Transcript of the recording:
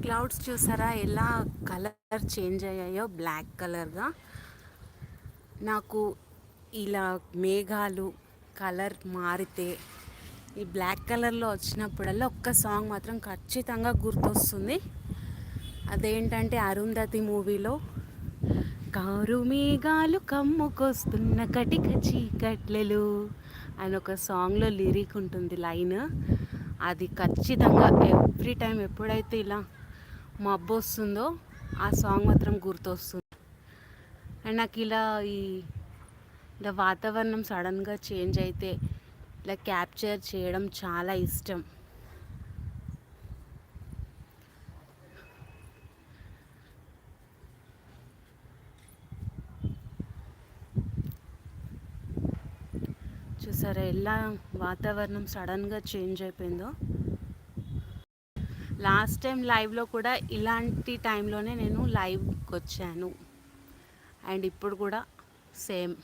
Clouds చూసారా ఎలా colour change అయ్యాయో, బ్లాక్ కలర్గా. నాకు ఇలా మేఘాలు కలర్ మారితే ఈ బ్లాక్ కలర్లో వచ్చినప్పుడల్లా ఒక్క సాంగ్ మాత్రం ఖచ్చితంగా గుర్తొస్తుంది. అదేంటంటే అరుంధతి మూవీలో కారు మేఘాలు కమ్ముకొస్తున్న కటిక చీకట్లలు అని ఒక సాంగ్లో లిరిక్ ఉంటుంది, లైన్. అది ఖచ్చితంగా ఎవ్రీ టైం ఎప్పుడైతే ఇలా మబ్బు వస్తుందో ఆ సాంగ్ మాత్రం గుర్తొస్తుంది. అండ్ నాకు ఇలా వాతావరణం సడన్గా చేంజ్ అయితే ఇలా క్యాప్చర్ చేయడం చాలా ఇష్టం. చూసారా ఎలా వాతావరణం సడన్గా చేంజ్ అయిపోయిందో. లాస్ట్ టైం లైవ్లో కూడా ఇలాంటి టైంలోనే నేను లైవ్కి వచ్చాను. అండ్ ఇప్పుడు కూడా సేమ్.